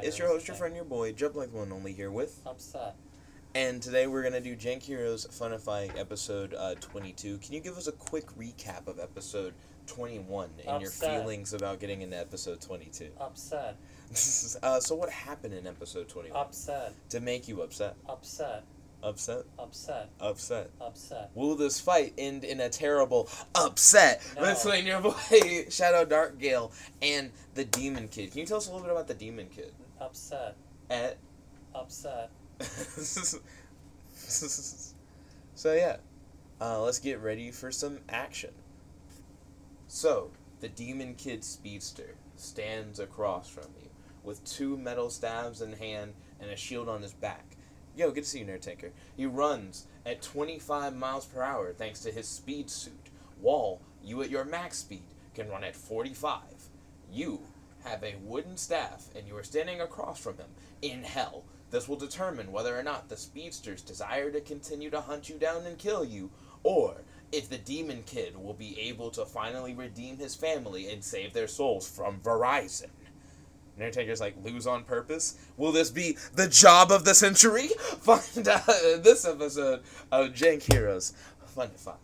It's your host, your friend, your boy, Jump Like One Only here with Upset. And today we're going to do Jank Heroes Funnifyic episode 22. Can you give us a quick recap of episode 21 and your feelings about getting into episode 22? Upset. So what happened in episode 21? Upset. To make you upset? Upset. Upset? Upset. Upset. Upset. Will this fight end in a terrible upset between your boy Shadow Dark Gale and the Demon Kid? Can you tell us a little bit about the Demon Kid? Upset. At? Upset. So yeah, let's get ready for some action. So, the Demon Kid Speedster stands across from you with two metal stabs in hand and a shield on his back. Yo, good to see you, Nerd Tanker. He runs at 25 miles per hour thanks to his speed suit, while you at your max speed can run at 45. You have a wooden staff and you are standing across from him in hell. This will determine whether or not the speedsters desire to continue to hunt you down and kill you, or if the Demon Kid will be able to finally redeem his family and save their souls from Verizon. Undertaker's like, lose on purpose? Will this be the job of the century? Find out in this episode of Jank Heroes Funnifyic.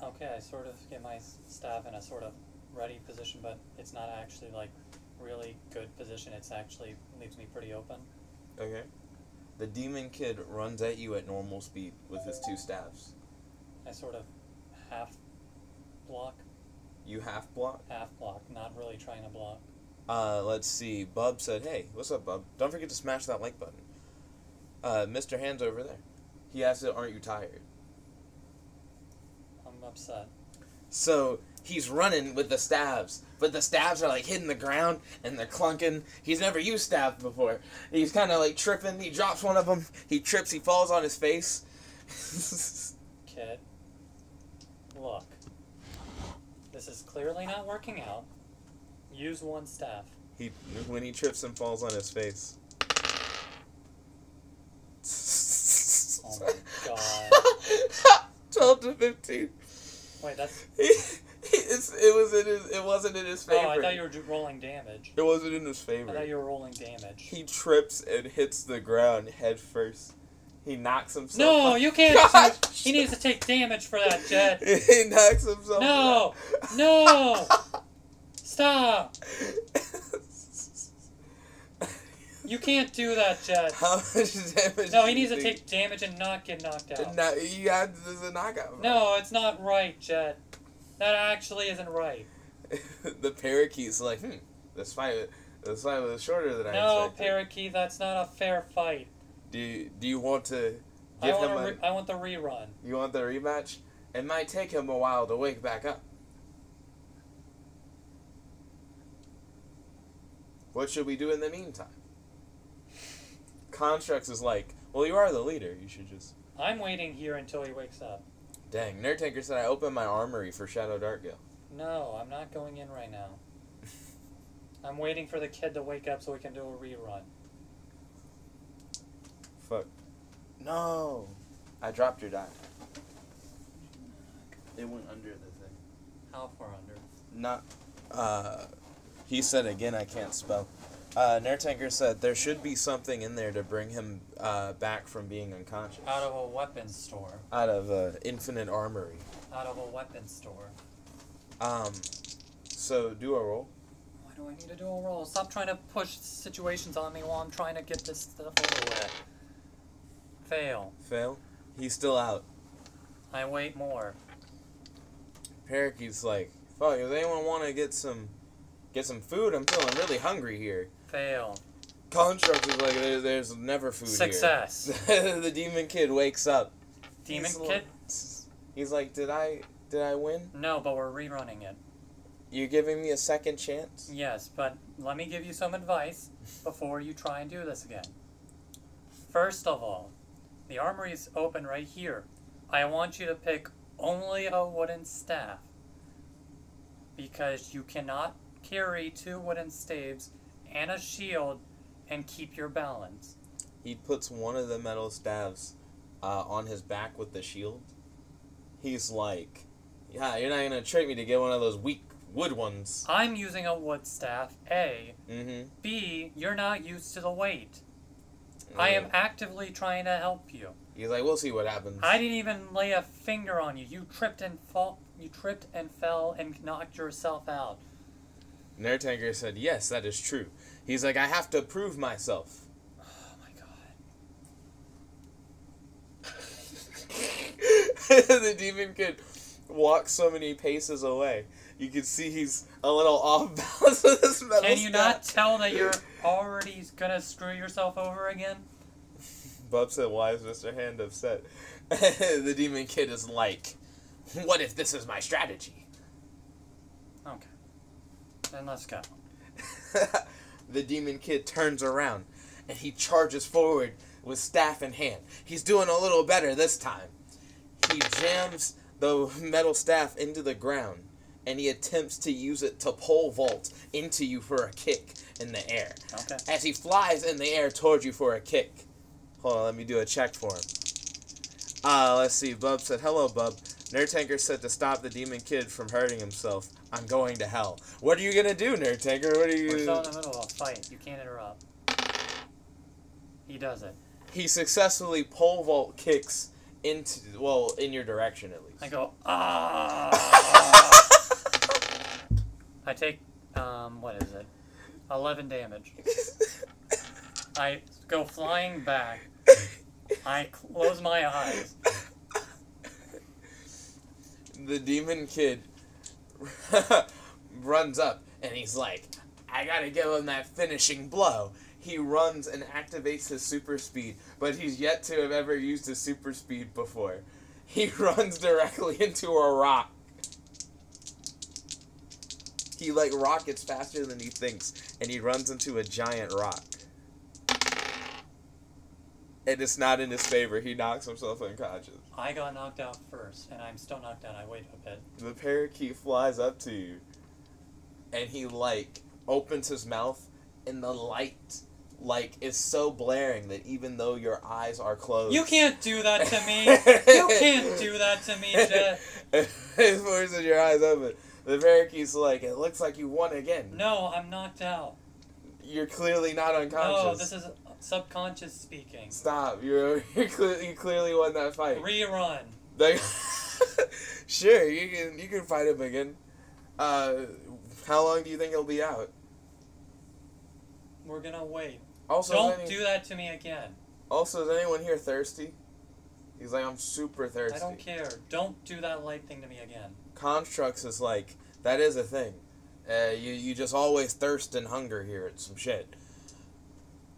Okay, I sort of get my staff in a sort of ready position, but it's not actually like really good position. It's actually leaves me pretty open. Okay. The Demon Kid runs at you at normal speed with his two staffs. I sort of half block. You half block? Half block, not really trying to block. Let's see. Bub said, hey, what's up, Bub? Don't forget to smash that like button. Mr. Hand's over there. He asked, aren't you tired? I'm upset. So, he's running with the stabs, but the stabs are like hitting the ground and they're clunking. He's never used stabs before. He's kind of like tripping. He drops one of them. He trips. He falls on his face. Kid, look. This is clearly not working out. Use one staff. When he trips and falls on his face. Oh my god. 12 to 15. Wait, that's... It wasn't in his favor. Oh, I thought you were rolling damage. It wasn't in his favor. I thought you were rolling damage. He trips and hits the ground head first. He knocks himself No, out. you can't. He needs to take damage for that, Jet. He knocks himself out. No! Stop! You can't do that, Jet. How much damage? No, he needs to take damage and not get knocked out. No, there's a knockout. No, it's not right, Jet. That actually isn't right. The parakeet's like, this fight was shorter than I No, expected. Parakeet, that's not a fair fight. Do you want to I want the rerun. You want the rematch? It might take him a while to wake back up. What should we do in the meantime? Constructs is like, well, you are the leader. You should just... I'm waiting here until he wakes up. Dang, Nerd Tanker said I opened my armory for Shadow Dark Gale. No, I'm not going in right now. I'm waiting for the kid to wake up so we can do a rerun. Fuck. No! I dropped your die. It went under the thing. How far under? Not, he said again I can't spell. Nerd Tanker said there should be something in there to bring him back from being unconscious. Out of a weapons store. Out of infinite armory. Out of a weapons store. So do a roll. Why do I need to do a roll? Stop trying to push situations on me while I'm trying to get this stuff over with. Fail. Fail? He's still out. I wait more. Parakeet's like, fuck, does anyone want to get some food? I'm feeling really hungry here. Fail. Construct is like, there's never food Success. here. The Demon Kid wakes up. Demon Kid? He's like, did I win? No, but we're rerunning it. You're giving me a second chance? Yes, but let me give you some advice before you try and do this again. First of all, the armory is open right here. I want you to pick only a wooden staff, because you cannot carry two wooden staves and a shield and keep your balance. He puts one of the metal staves on his back with the shield. He's like, yeah, you're not going to trick me to get one of those weak wood ones. I'm using a wood staff, A. Mm-hmm. B, you're not used to the weight. I am actively trying to help you. He's like, we'll see what happens. I didn't even lay a finger on you. You tripped and fell and knocked yourself out. Nertanker said, yes, that is true. He's like, I have to prove myself. Oh my god. The demon kid walks so many paces away. You can see he's a little off balance with this metal Can you staff. not tell that you're already gonna screw yourself over again? Bub said, why is Mr. Hand upset? The demon kid is like, what if this is my strategy? Okay. Then let's go. The demon kid turns around and he charges forward with staff in hand. He's doing a little better this time. He jams the metal staff into the ground and he attempts to use it to pole vault into you for a kick in the air. Okay. As he flies in the air towards you for a kick. Hold on, let me do a check for him. Let's see. Bub said, hello, Bub. Nertanker said to stop the demon kid from hurting himself. I'm going to hell. What are you going to do, Nertanker? What are you... We're still in the middle of a fight. You can't interrupt. He does it. He successfully pole vault kicks into, well, in your direction at least. I go, ah! I take, what is it? 11 damage. I go flying back. I close my eyes. The demon kid runs up and he's like, I gotta give him that finishing blow. He runs and activates his super speed, but he's yet to have ever used his super speed before. He runs directly into a rock. He like rockets faster than he thinks, and he runs into a giant rock. And it's not in his favor. He knocks himself unconscious. I got knocked out first, and I'm still knocked out. I wait a bit. The parakeet flies up to you, and he like opens his mouth, and the light like is so blaring that even though your eyes are closed, You can't do that to me. You can't do that to me, Jet. As forces your eyes open, the parakeet's like, it looks like you won again. No, I'm knocked out. You're clearly not unconscious. No, this is subconscious speaking. Stop. You clearly won that fight. Rerun. Like, sure, you can fight him again. How long do you think he'll be out? We're gonna wait. Also, Don't do that to me again. Also, is anyone here thirsty? He's like, I'm super thirsty. I don't care. Don't do that light thing to me again. Constructs is like, that is a thing. You just always thirst and hunger here. It's some shit.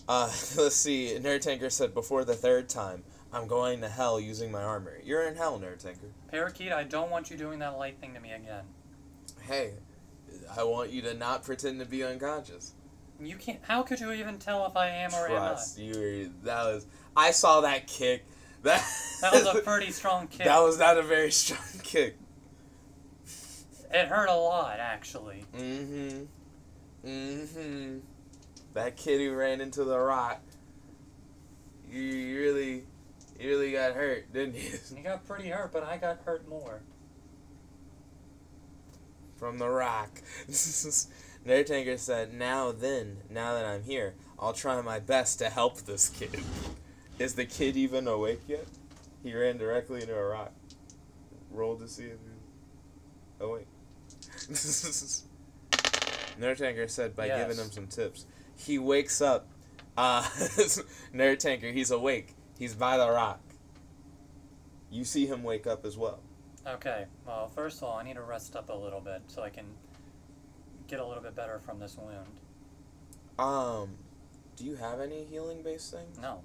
Let's see. Nertanker said before the third time, I'm going to hell using my armor. You're in hell, Nertanker. Parakeet, I don't want you doing that light thing to me again. Hey, I want you to not pretend to be unconscious. You can't. How could you even tell if I am or am not? Trust I saw that kick. That was a pretty strong kick. That was not a very strong kick. It hurt a lot, actually. That kid who ran into the rock. You really got hurt, didn't you? He got pretty hurt, but I got hurt more. From the rock. Nertanker said, now that I'm here, I'll try my best to help this kid. Is the kid even awake yet? He ran directly into a rock. Roll to see if he's awake. Nertanker said by giving him some tips. He wakes up. Nertanker, he's awake. He's by the rock. You see him wake up as well. Okay, well, first of all, I need to rest up a little bit so I can get a little bit better from this wound. Do you have any healing-based things? No.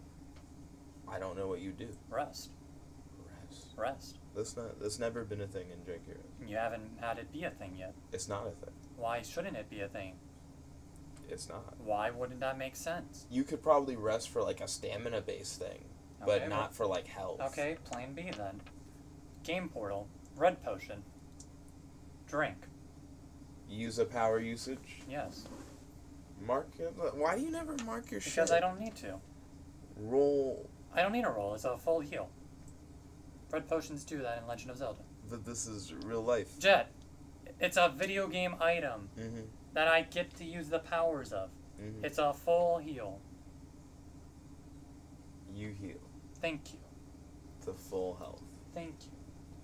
I don't know what you do. Rest. Rest. That's never been a thing in Jank Heroes. You haven't had it be a thing yet. It's not a thing. Why shouldn't it be a thing? It's not. Why wouldn't that make sense? You could probably rest for like a stamina-based thing, but not for like health. Okay, plan B then. Game portal. Red potion. Drink. Use a power usage? Yes. Mark it? Why do you never mark your shit? Because I don't need to. Roll. I don't need a roll. It's a full heal. Red potions do that in Legend of Zelda. But this is real life. Jet, It's a video game item that I get to use the powers of. It's a full heal. You heal. Thank you. To full health. Thank you.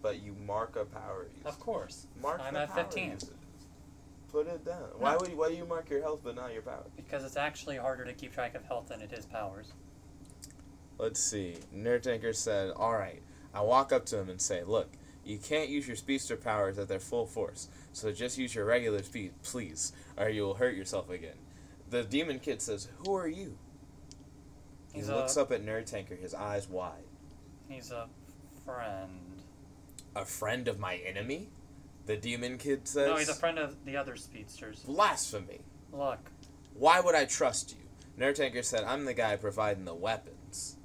But you mark a power usage. Of course. Mark I'm the at power 15. usages. Put it down. No. Why do you mark your health but not your power? Because it's actually harder to keep track of health than it is powers. Let's see. Nerd Tanker said, alright. I walk up to him and say, look, you can't use your speedster powers at their full force, so just use your regular speed, please, or you will hurt yourself again. The demon kid says, who are you? He looks up at Nerd Tanker, his eyes wide. He's a friend. A friend of my enemy? The demon kid says. No, he's a friend of the other speedsters. Blasphemy. Look. Why would I trust you? Nerd Tanker said, I'm the guy providing the weapons.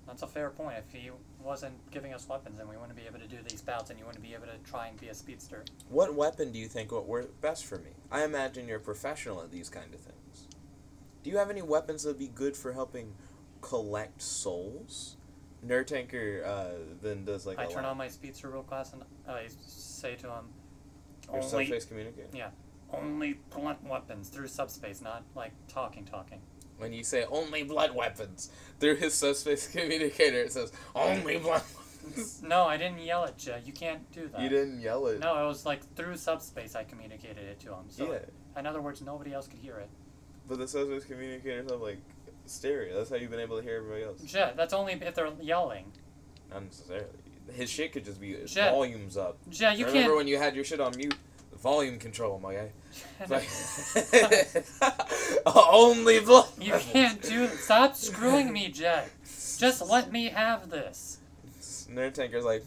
That's a fair point. If he wasn't giving us weapons, then we wouldn't be able to do these bouts, and you wouldn't be able to try and be a speedster. What weapon do you think would work best for me? I imagine you're a professional at these kind of things. Do you have any weapons that would be good for helping collect souls? Nerd Tanker then does like I turn on my speedster real fast and I say to him, your subspace communicator? Yeah. Only blunt weapons through subspace, not like talking. When you say only blood weapons through his subspace communicator, it says only blood weapons. No, I didn't yell at you. You can't do that. You didn't yell it. No, it was like through subspace I communicated it to him. So yeah. In other words, nobody else could hear it. But the subspace communicators have like stereo. That's how you've been able to hear everybody else. Jet, that's only if they're yelling. Not necessarily. His shit could just be Jet, volumes up. Jet, you Remember can't. when you had your shit on mute? Volume control, my guy. Only blood. You can't do. Stop screwing me, Jet. Just let me have this. Nerd Tanker's like,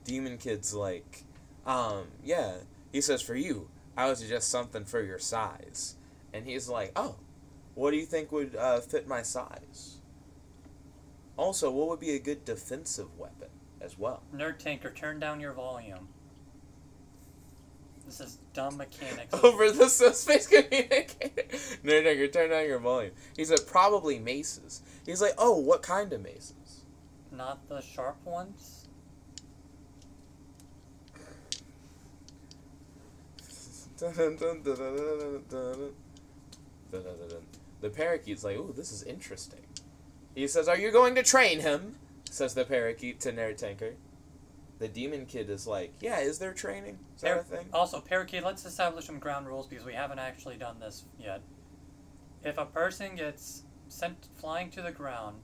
Demon Kid's like, yeah. He says, for you, I would suggest something for your size. And he's like, oh, what do you think would fit my size? Also, what would be a good defensive weapon as well? Nerd Tanker, turn down your volume. This is dumb mechanics. Over the subspace communicator. Nerd Tanker, turn down your volume. He said, probably maces. He's like, oh, what kind of maces? Not the sharp ones? The parakeet's like, ooh, this is interesting. He says, are you going to train him? Says the parakeet to Nerd Tanker. The demon kid is like, yeah, is there training? Is that a thing? Also, parakeet, let's establish some ground rules because we haven't actually done this yet. If a person gets sent flying to the ground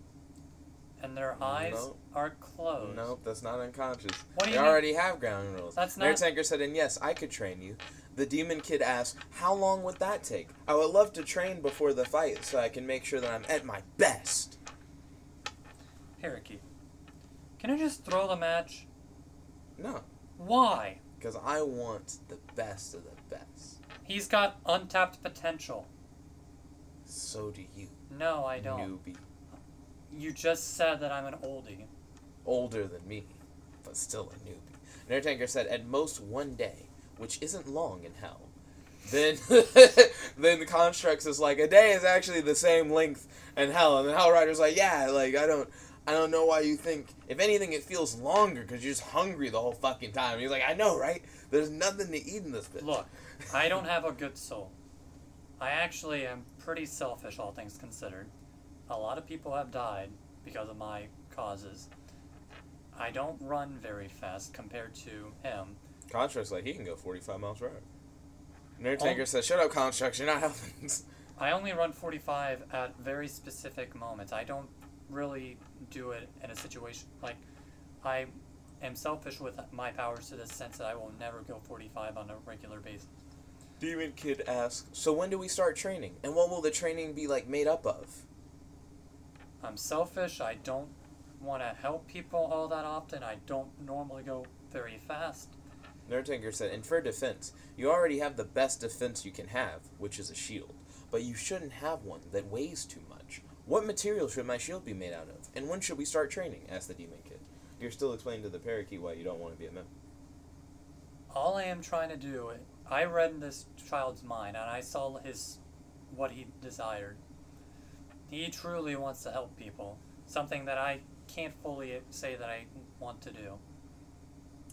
and their eyes are closed. Nope, that's not unconscious. What do you they mean? already have ground rules. That's Nerd not... Tanker said, and yes, I could train you. The demon kid asked, how long would that take? I would love to train before the fight so I can make sure that I'm at my best. Parakeet, can I just throw the match? No. Why? Because I want the best of the best. He's got untapped potential. So do you. No, I don't. Newbie. You just said that I'm an oldie. Older than me, but still a newbie. Nerd Tanker said, at most one day, which isn't long in hell. Then then the Constructs is like, a day is actually the same length in hell. And the Hell Rider's like, yeah, like, I don't know why you think, if anything, it feels longer because you're just hungry the whole fucking time. And he's like, I know, right? There's nothing to eat in this bitch. Look, I don't have a good soul. I actually am pretty selfish, all things considered. A lot of people have died because of my causes. I don't run very fast compared to him. Construct's like, he can go 45 miles per hour. Nerd Tanker says, shut up, Constructs, you're not helping. I only run 45 at very specific moments. I don't really do it in a situation like I am selfish with my powers to the sense that I will never go 45 on a regular basis. Demon Kid asks, so when do we start training? And what will the training be like made up of? I'm selfish. I don't want to help people all that often. I don't normally go very fast. Nerd Tanker said, and for defense, you already have the best defense you can have, which is a shield. But you shouldn't have one that weighs too much. What material should my shield be made out of? And when should we start training? Asked the Demon Kid. You're still explaining to the parakeet why you don't want to be a member. All I am trying to do, I read this child's mind, and I saw what he desired. He truly wants to help people, something that I can't fully say that I want to do.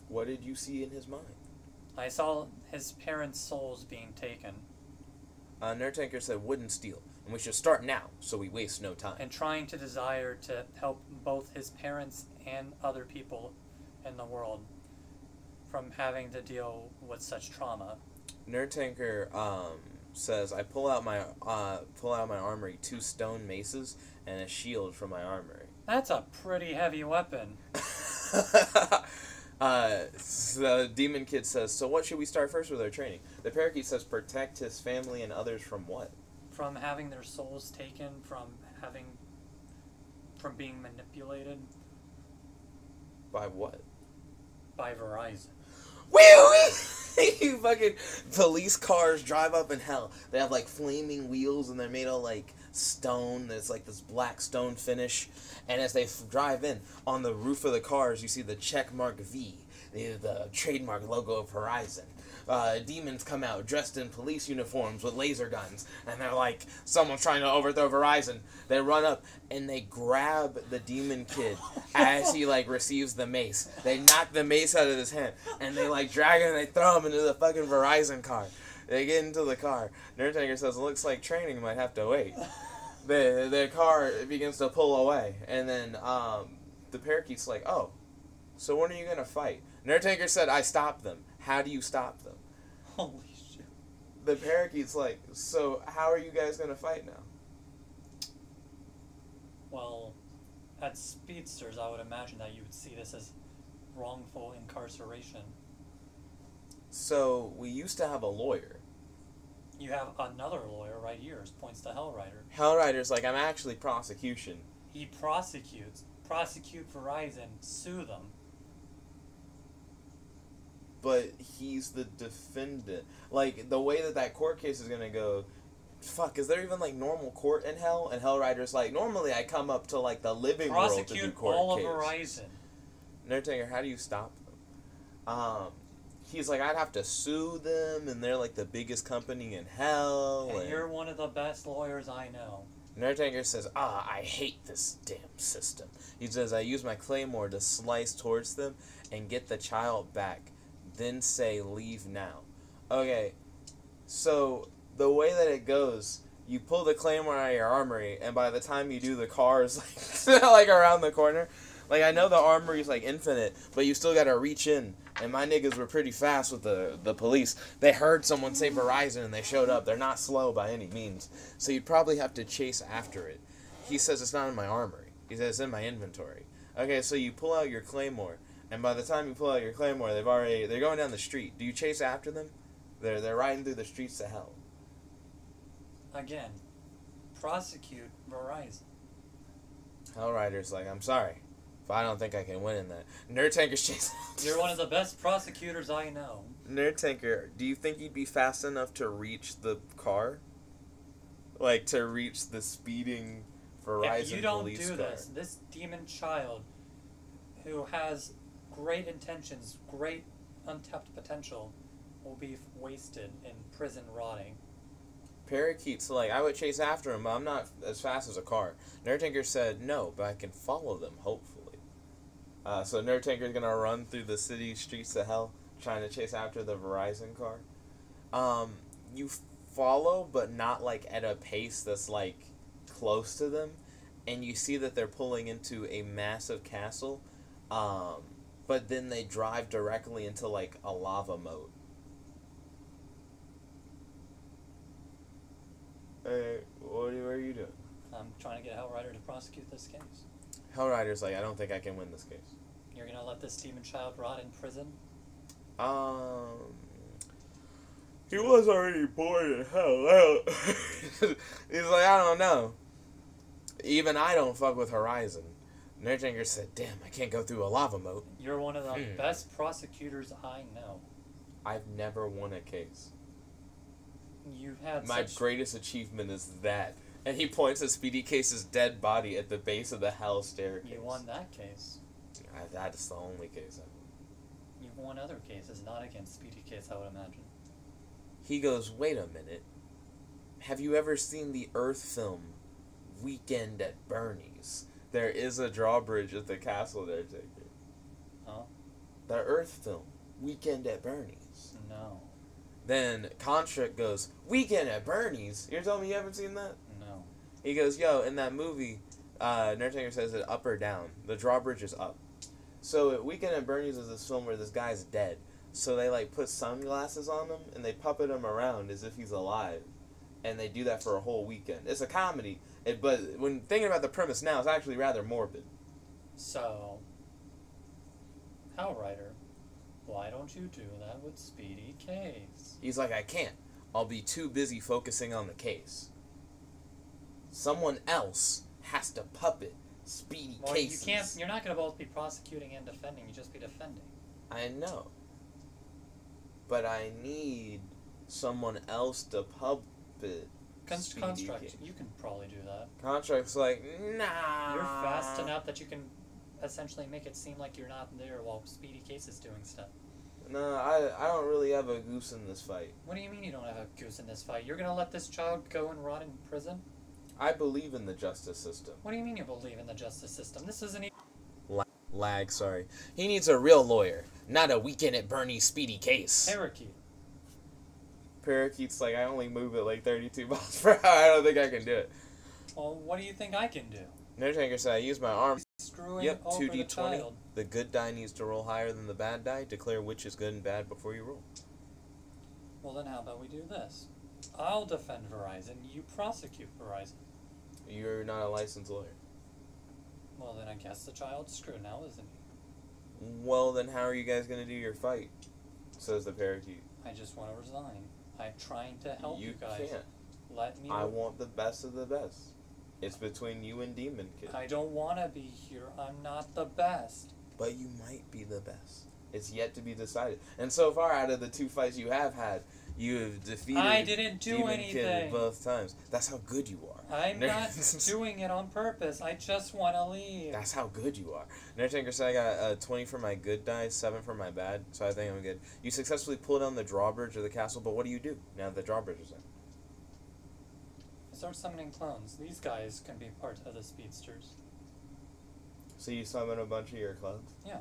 What did you see in his mind? I saw his parents' souls being taken. Nerd said wooden steel, and we should start now, so we waste no time. And trying to desire to help both his parents and other people in the world from having to deal with such trauma. Nerd says, I pull out my armory, 2 stone maces and a shield from my armory. That's a pretty heavy weapon. The demon kid says, so what should we start first with our training? The parakeet says, protect his family and others from what? From having their souls taken, from being manipulated. By what? By Verizon. You fucking police cars drive up in hell. They have like flaming wheels and they're made of like stone. There's like this black stone finish. And as they drive in, on the roof of the cars, you see the checkmark V, the trademark logo of Verizon. Demons come out dressed in police uniforms with laser guns, and they're like, someone's trying to overthrow Verizon. They run up and they grab the demon kid as he like receives the mace. They knock the mace out of his hand, and they like drag him and they throw him into the fucking Verizon car. They get into the car. Nerd says, looks like training might have to wait. The car begins to pull away, and then the parakeet's like, oh, so when are you gonna fight? Nerd said, I stopped them. How do you stop them? Holy shit. The parakeet's like, so how are you guys gonna fight now? Well, at Speedsters, I would imagine that you would see this as wrongful incarceration. So, we used to have a lawyer. You have another lawyer right here, points to Hellrider. Hellrider's like, I'm actually prosecution. He prosecute Verizon, sue them. But he's the defendant. Like, the way that court case is gonna go, fuck, is there even, like, normal court in hell? And Hellrider's like, normally I come up to, like, the living world to do court all case. of Verizon. Nerd how do you stop them? He's like, I'd have to sue them, and they're, like, the biggest company in hell. And you're one of the best lawyers I know. Nerd says, I hate this damn system. He says, I use my claymore to slice towards them and get the child back. Then say, leave now. Okay, so the way that it goes, you pull the claymore out of your armory, and by the time you do, the car is like, like around the corner. Like, I know the armory is like infinite, but you still gotta reach in. And my niggas were pretty fast with the police. They heard someone say Verizon and they showed up. They're not slow by any means. So you'd probably have to chase after it. He says it's not in my armory. He says it's in my inventory. Okay, so you pull out your claymore. And by the time you pull out your claymore, they're going down the street. Do you chase after them? They're riding through the streets to hell. Again, prosecute Verizon. Hellrider's like, I'm sorry, but I don't think I can win in that. Nerd chasing. You're one of the best prosecutors I know. Nerd do you think you'd be fast enough to reach the car? Like, to reach the speeding Verizon police car? If you don't do this demon child who has great intentions, great untapped potential, will be wasted in prison rotting. Parakeet's like, I would chase after him, but I'm not as fast as a car. Nerd said, no, but I can follow them, hopefully. So Nerd is gonna run through the city streets of hell, trying to chase after the Verizon car. You follow, but not, like, at a pace that's, like, close to them. And you see that they're pulling into a massive castle. But then they drive directly into, like, a lava moat. Hey, what are you doing? I'm trying to get Hellrider to prosecute this case. Hellrider's like, I don't think I can win this case. You're gonna let this demon child rot in prison? He was already born in hell. He's like, I don't know. Even I don't fuck with Horizon. Nerdjinger said, damn, I can't go through a lava moat. You're one of the best prosecutors I know. I've never won a case. You've had My greatest achievement is that. And he points at Speedy Case's dead body at the base of the hell staircase. You won that case. That's the only case I won. You've won other cases, not against Speedy Case, I would imagine. He goes, wait a minute. Have you ever seen the Earth film, Weekend at Bernie's? There is a drawbridge at the castle there, Taker. Huh? The Earth film, Weekend at Bernie's. Bernie's. No. Then Contract goes, Weekend at Bernie's? You're telling me you haven't seen that? No. He goes, yo, in that movie, Nerdtaker says it up or down. The drawbridge is up. So Weekend at Bernie's is this film where this guy's dead. So they like put sunglasses on him and they puppet him around as if he's alive. And they do that for a whole weekend. It's a comedy, but when thinking about the premise now, it's actually rather morbid. So, Hellrider, why don't you do that with Speedy Case? He's like, I can't. I'll be too busy focusing on the case. Someone else has to puppet Speedy Cases. You can't. You're not going to both be prosecuting and defending. You just be defending. I know. But I need someone else to puppet Construct. You can probably do that. Contract's like, nah. You're fast enough that you can essentially make it seem like you're not there while Speedy Case is doing stuff. No, I don't really have a goose in this fight. What do you mean you don't have a goose in this fight? You're going to let this child go and rot in prison? I believe in the justice system. What do you mean you believe in the justice system? This isn't even... Lag, sorry. He needs a real lawyer, not a Weekend at Bernie's Speedy Case. Parakeet. Parakeet's like, I only move at like 32 miles per hour. I don't think I can do it. Well, what do you think I can do? Nerdtaker said, I use my arm. Screwing Yep, over 2d20. the child. The good die needs to roll higher than the bad die. Declare which is good and bad before you roll. Well, then how about we do this? I'll defend Verizon, you prosecute Verizon. You're not a licensed lawyer. Well, then I guess the child's screwed now, isn't he? Well, then how are you guys going to do your fight? Says the parakeet. I just want to resign. I'm trying to help you guys. You can't. Let me... I want the best of the best. It's between you and Demon Kid. I don't want to be here. I'm not the best. But you might be the best. It's yet to be decided. And so far, out of the 2 fights you have had, you have defeated I didn't do Demon anything. Kid both times. That's how good you are. I'm not doing it on purpose. I just want to leave. That's how good you are. Nerdtaker said I got 20 for my good die, 7 for my bad, so I think I'm good. You successfully pull down the drawbridge of the castle, but what do you do now that the drawbridge is in? I start summoning clones. These guys can be part of the speedsters. So you summon a bunch of your clones? Yeah.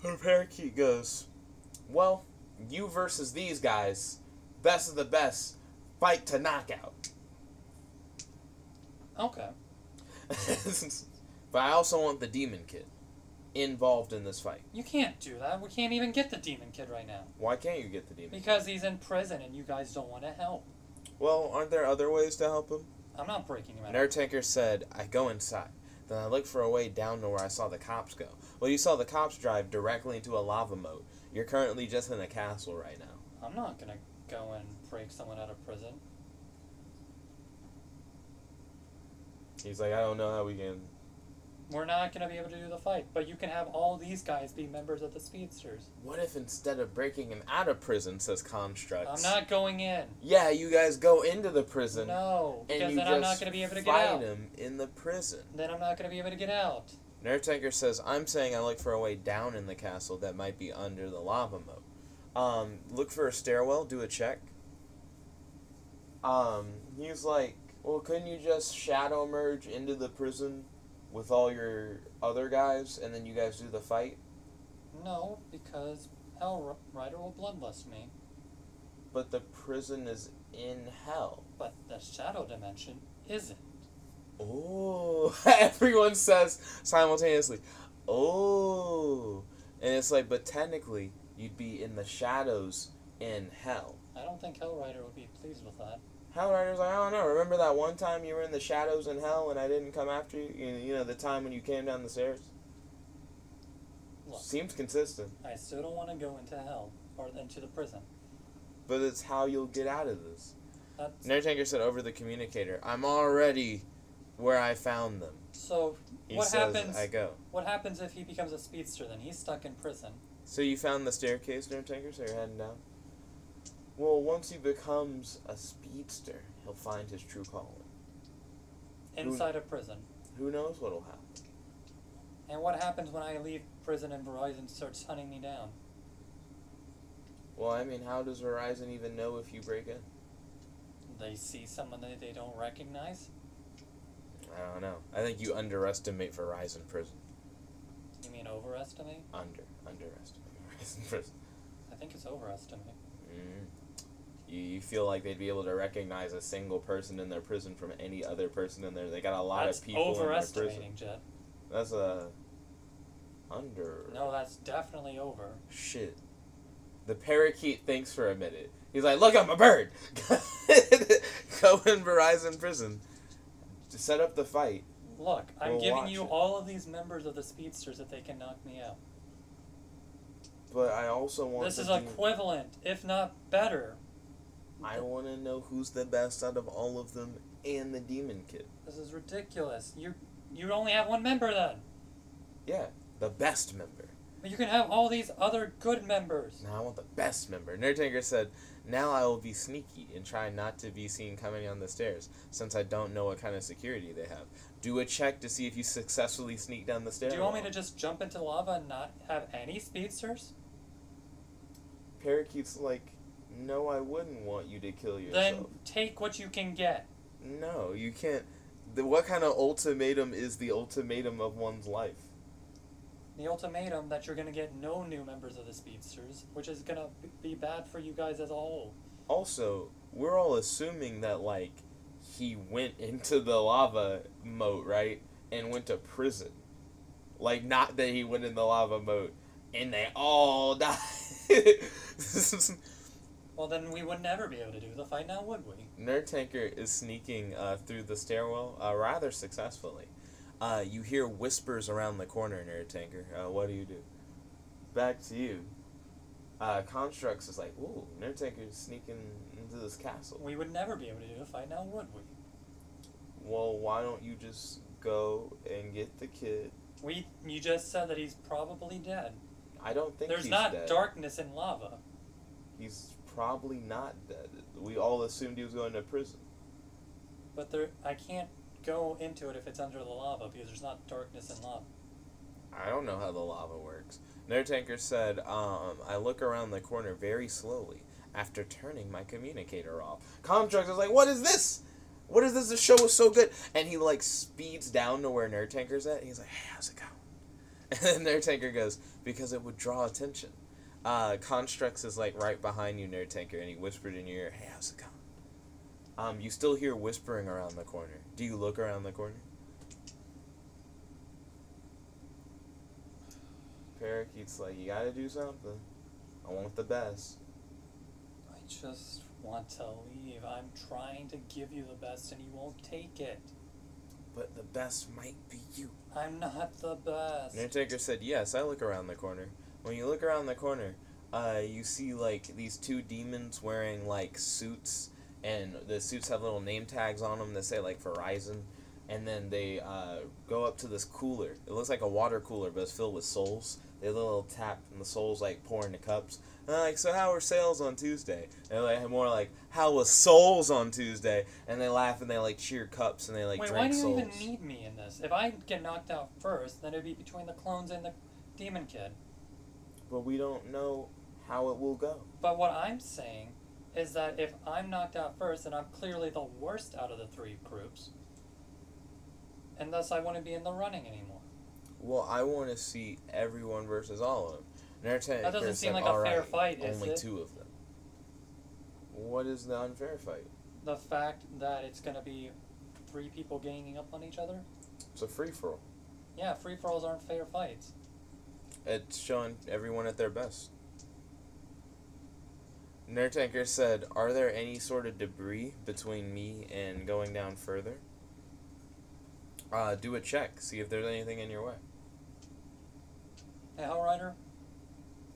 Her parakeet goes, well, you versus these guys, best of the best, fight to knockout. Okay. But I also want the Demon Kid involved in this fight. You can't do that. We can't even get the Demon Kid right now. Why can't you get the Demon Kid? Because he's in prison and you guys don't want to help. Well, aren't there other ways to help him? I'm not breaking him out. Nerdtaker said, I go inside. Then I look for a way down to where I saw the cops go. Well, you saw the cops drive directly into a lava moat. You're currently just in a castle right now. I'm not going to go and break someone out of prison. He's like, I don't know how we can... We're not going to be able to do the fight, but you can have all these guys be members of the Speedsters. What if instead of breaking him out of prison, says Constructs? I'm not going in. Yeah, you guys go into the prison. No, because and you then just I'm not going to be able to get out. fight him in the prison. Then I'm not going to be able to get out. Nerdtaker says, I'm saying I look for a way down in the castle that might be under the lava moat. Look for a stairwell, do a check. He's like, well, couldn't you just shadow merge into the prison with all your other guys, and then you guys do the fight? No, because Hellrider will bloodlust me. But the prison is in hell. But the shadow dimension isn't. Oh, everyone says simultaneously, oh. And it's like, but technically, you'd be in the shadows in hell. I don't think Hellrider would be pleased with that. Hellrider's like, I don't know. Remember that one time you were in the shadows in hell and I didn't come after you? You know, the time when you came down the stairs? Look, seems consistent. I still don't want to go into hell, or into the prison. But it's how you'll get out of this. That's... Nerdtanker said over the communicator, I'm already where I found them. So, He what says, happens? I go. What happens if he becomes a speedster? Then he's stuck in prison. So you found the staircase, Nerdtanker, so you're heading down? Well, once he becomes a speedster, he'll find his true calling. Inside a prison. Who knows what'll happen? And what happens when I leave prison and Verizon starts hunting me down? Well, I mean, how does Verizon even know if you break in? They see someone that they don't recognize? I don't know. I think you underestimate Verizon prison. You mean overestimate? Underestimate. in prison. I think it's overestimate. You feel like they'd be able to recognize a single person in their prison from any other person in there. They got a lot of people in their prison. Overestimating, Jet. That's a under. No, that's definitely over. Shit. The parakeet thinks for a minute. He's like, look, I'm a bird. Go in Verizon prison to set up the fight. Look, I'm We'll giving watch you it. all of these members of the Speedsters if they can knock me out. But I also want This the is demon- equivalent, if not better. I want to know who's the best out of all of them and the Demon Kid. This is ridiculous. You only have one member then. Yeah, the best member. But you can have all these other good members. Now I want the best member. Nerdtanker said, now I will be sneaky and try not to be seen coming down the stairs, since I don't know what kind of security they have. Do a check to see if you successfully sneak down the stairs. Do you want me to just jump into lava and not have any Speedsters? Parakeet's like, no, I wouldn't want you to kill yourself. Then take what you can get. No, you can't. What kind of ultimatum is the ultimatum of one's life? The ultimatum that you're going to get no new members of the Speedsters, which is going to be bad for you guys as a whole. Also, we're all assuming that, like, he went into the lava moat, right? And went to prison. Like, not that he went in the lava moat and they all died. Well, then we would never be able to do the fight now, would we? Nerdtanker is sneaking through the stairwell rather successfully. You hear whispers around the corner, Nerdtanker. What do you do? Back to you. Constructs is like, ooh, Nerdtanker is sneaking into this castle. We would never be able to do the fight now, would we? Well, why don't you just go and get the kid? You just said that he's probably dead. I don't think There's he's not dead. darkness in lava. He's probably not dead. We all assumed he was going to prison. But I can't go into it if it's under the lava because there's not darkness in lava. I don't know how the lava works. Nerdtanker said, I look around the corner very slowly after turning my communicator off. Contracts is like, what is this? What is this? The show is so good. And he, like, speeds down to where Nerdtanker's at. And he's like, hey, how's it going? And then Nerdtanker goes, because it would draw attention. Constructs is, like, right behind you, Nerdtanker. And he whispered in your ear, hey, how's it going? You still hear whispering around the corner. Do you look around the corner? Parakeet's like, you gotta do something. I want the best. I just want to leave. I'm trying to give you the best and you won't take it. But the best might be you. I'm not the best. Nerdtanker said, yes, I look around the corner. When you look around the corner, you see, like, these two demons wearing, like, suits. And the suits have little name tags on them that say, like, Verizon. And then they go up to this cooler. It looks like a water cooler, but it's filled with souls. They have a little tap, and the souls, like, pour into cups. And they're like, so how were sales on Tuesday? And they're like, more like, how was souls on Tuesday? And they laugh, and they, like, cheer cups, and they, like, Wait, drink why do you souls. even need me in this? If I get knocked out first, then it'd be between the clones and the demon kid. But we don't know how it will go. But what I'm saying is that if I'm knocked out first, then I'm clearly the worst out of the three groups. And thus I wouldn't be in the running anymore. Well, I want to see everyone versus all of them. Nerdtanker That doesn't seem said, like a "All fair right, fight, is only it?" two of them. What is the unfair fight? The fact that it's going to be three people ganging up on each other? It's a free-for-all. Yeah, free-for-alls aren't fair fights. It's showing everyone at their best. Nerdtanker said, are there any sort of debris between me and going down further? Do a check. See if there's anything in your way. Hey, Hellrider,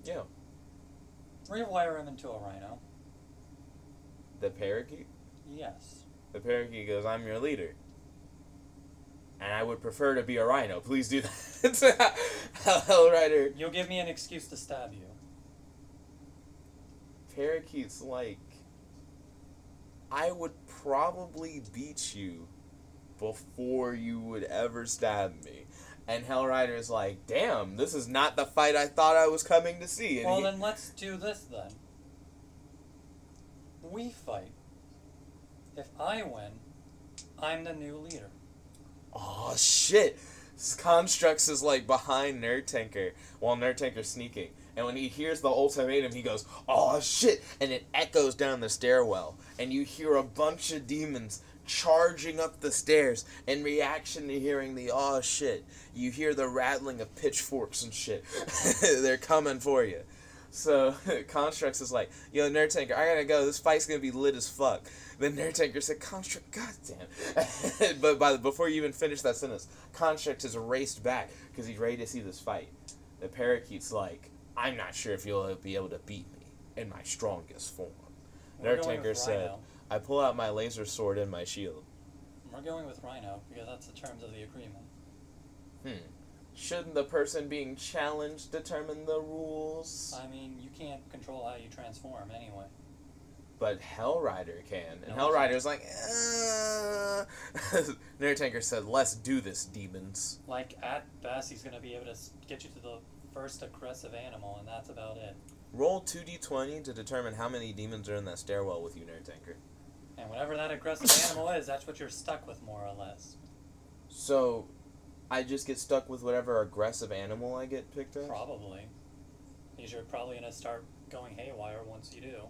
Yeah. rewire him into a rhino. The parakeet? Yes. The parakeet goes, I'm your leader. And I would prefer to be a rhino. Please do that. Hellrider. You'll give me an excuse to stab you. Parakeet's like, I would probably beat you before you would ever stab me. And Hellrider's like, damn, this is not the fight I thought I was coming to see. And Well, then let's do this then. We fight. If I win, I'm the new leader. Oh, shit. Constructs is, like, behind Nerdtanker while Nerdtanker's sneaking. And when he hears the ultimatum, he goes, "Oh shit!" And it echoes down the stairwell, and you hear a bunch of demons charging up the stairs. In reaction to hearing the "oh shit," you hear the rattling of pitchforks and shit. They're coming for you. So Constructs is like, "Yo, Nerd Tanker, I gotta go. This fight's gonna be lit as fuck." Then Nerd Tanker said, "Construct, goddamn!" But before you even finish that sentence, Construct has raced back because he's ready to see this fight. The Parakeet's like, "I'm not sure if you'll be able to beat me in my strongest form." Nerd Tanker said, "I pull out my laser sword and my shield." We're going with Rhino because that's the terms of the agreement. Shouldn't the person being challenged determine the rules? I mean, you can't control how you transform anyway. But Hellrider can. And No, Hellrider's like, Nerd Tanker said, "Let's do this, demons." Like, at best, he's going to be able to get you to the first aggressive animal, and that's about it. Roll 2d20 to determine how many demons are in that stairwell with you, Nerd Tanker. And whatever that aggressive animal is, that's what you're stuck with, more or less. So, I just get stuck with whatever aggressive animal I get picked up? Probably. Because you're probably going to start going haywire once you do.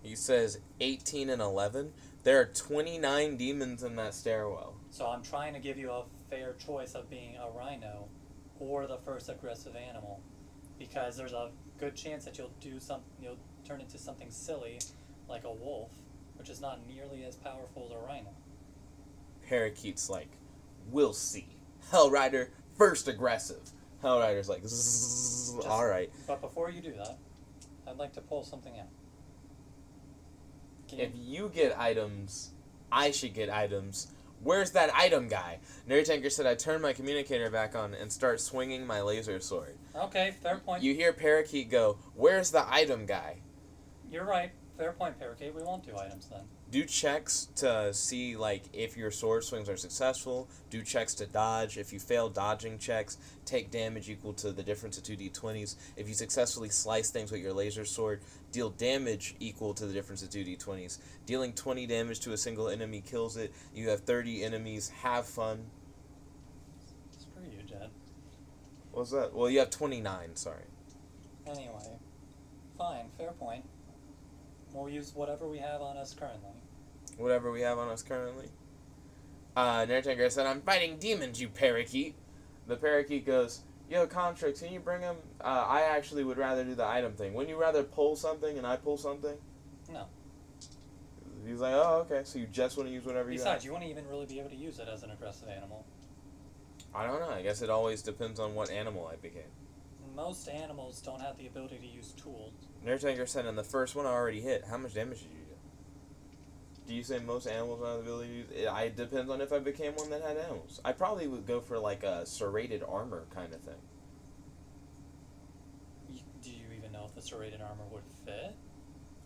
He says 18 and 11. There are 29 demons in that stairwell. So I'm trying to give you a fair choice of being a rhino or the first aggressive animal. Because there's a good chance that you'll turn into something silly like a wolf, which is not nearly as powerful as a rhino. Parakeet's like, "We'll see. Hellrider, first aggressive." Hellrider's like, "Alright." But before you do that, I'd like to pull something out. If you get items, I should get items. Where's that item guy? Nerd Tanker said, "I turn my communicator back on and start swinging my laser sword." Okay, fair point. You hear Parakeet go, "Where's the item guy?" You're right. Fair point, Parakeet. We won't do items then. Do checks to see like if your sword swings are successful. Do checks to dodge. If you fail dodging checks, take damage equal to the difference of 2d20s. If you successfully slice things with your laser sword, deal damage equal to the difference of 2d20s. Dealing 20 damage to a single enemy kills it. You have 30 enemies. Have fun. Screw you, Jed. What's that? Well, you have 29, sorry. Anyway, fine, fair point. We'll use whatever we have on us currently. Whatever we have on us currently. Nerd Tanker said, "I'm fighting demons, you Parakeet." The Parakeet goes, "Yo, Contract, can you bring him? I actually would rather do the item thing. Wouldn't you rather pull something and I pull something?" No. He's like, "Oh, okay, so you just want to use whatever you have?" Besides, you won't even really be able to use it as an aggressive animal. I don't know. I guess it always depends on what animal I became. Most animals don't have the ability to use tools. Nerd Tanker said, "In the first one I already hit. How much damage did you do?" Do you say most animals don't have the ability to use it? It depends on if I became one that had animals. I probably would go for like a serrated armor kind of thing. Do you even know if the serrated armor would fit?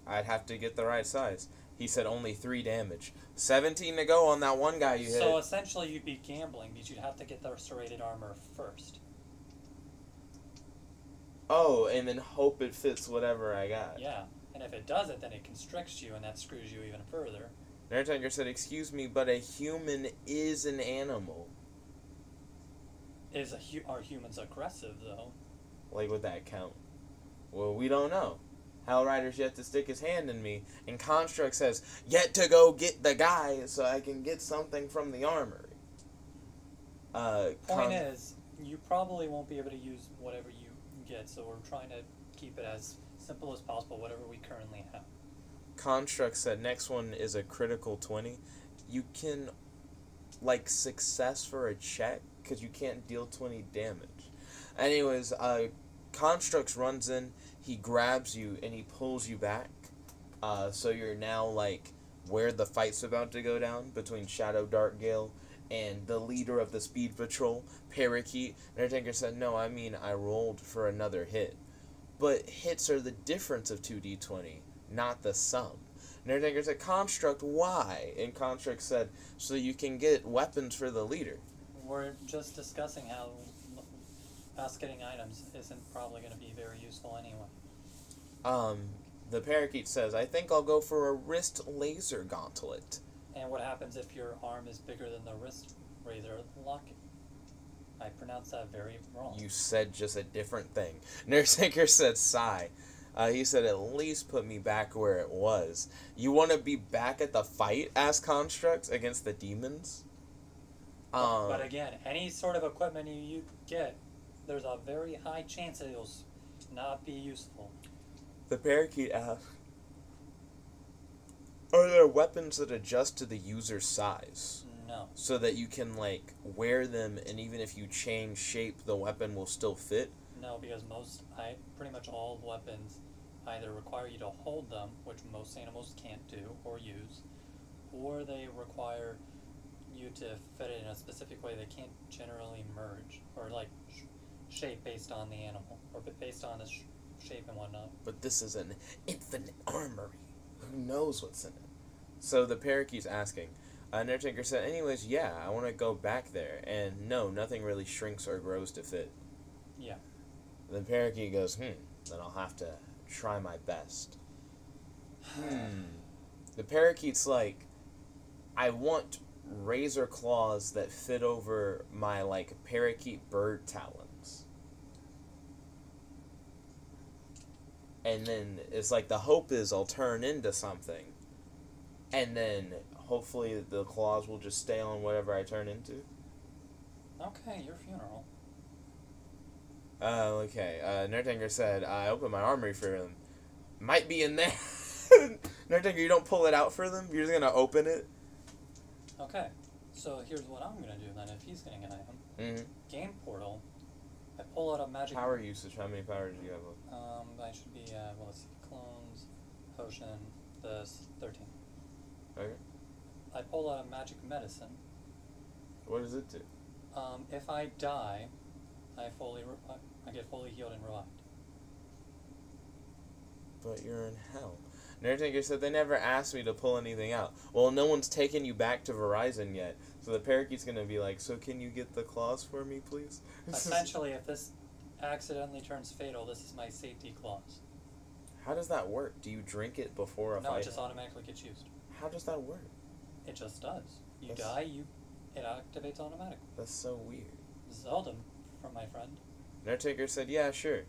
I'd have to get the right size. He said only 3 damage. 17 to go on that one guy you hit. So essentially you'd be gambling because you'd have to get the serrated armor first. Oh, and then hope it fits whatever I got. Yeah, and if it doesn't, then it constricts you, and that screws you even further. Nerd Tanker said, "Excuse me, but a human is an animal." Are humans aggressive, though? Like, would that count? Well, we don't know. Hellrider's yet to stick his hand in me, and Construct says, "Yet to go get the guy so I can get something from the armory." Point is, you probably won't be able to use whatever you get, so we're trying to keep it as simple as possible, whatever we currently have. Construct said, "Next one is a critical 20. You can, like, success for a check, because you can't deal 20 damage." Anyways, Constructs runs in, he grabs you, and he pulls you back. So you're now, like, where the fight's about to go down between Shadow Darkgale and the leader of the Speed Patrol, Parakeet. Nerd Tanker said, "No, I mean I rolled for another hit." But hits are the difference of 2d20, not the sum. Nerd Tanker said, "Construct, why?" And Construct said, "So you can get weapons for the leader." We're just discussing how us getting items isn't probably going to be very useful anyway. The Parakeet says, "I think I'll go for a wrist laser gauntlet." And what happens if your arm is bigger than the wrist razor lock? I pronounced that very wrong. You said just a different thing. Nurseanchor said sigh. He said, at least put me back where it was. You want to be back at the fight, asked Construct, against the demons? But again, any sort of equipment you get, there's a very high chance that it'll not be useful. The parakeet asked, are there weapons that adjust to the user's size? No. So that you can, like, wear them, and even if you change shape, the weapon will still fit? No, because pretty much all weapons either require you to hold them, which most animals can't do or use, or they require you to fit it in a specific way. They can't generally merge or like shape based on the animal or based on the shape and whatnot. But this is an infinite armory. Who knows what's in it? So the parakeet's asking. Nurseanchor said, anyways, yeah, I want to go back there. And no, nothing really shrinks or grows to fit. Yeah. The parakeet goes, then I'll have to try my best. The parakeet's like, I want razor claws that fit over my, like, parakeet bird talons. And then it's like the hope is I'll turn into something. And then hopefully the claws will just stay on whatever I turn into. Okay, your funeral. Okay. Nurseanchor said, I opened my armory for them. Might be in there. Nurseanchor, you don't pull it out for them? You're just going to open it? Okay. So here's what I'm going to do then if he's getting an item. Mm-hmm. Game portal. I pull out a magic... Power usage. How many powers do you have? I should be, well, let's see. Clones, potion, this, 13. Okay. I pull out a magic medicine. What does it do? If I die, I get fully healed and revived. But you're in hell. Nurseanchor said they never asked me to pull anything out. Well, no one's taken you back to Verizon yet. So the parakeet's going to be like, so can you get the claws for me, please? Essentially, if this accidentally turns fatal, this is my safety clause. How does that work? Do you drink it before a fight? No, it just automatically gets used. How does that work? It just does. You die, it activates automatically. That's so weird. Seldom, from my friend. Nurseanchor said, yeah, sure.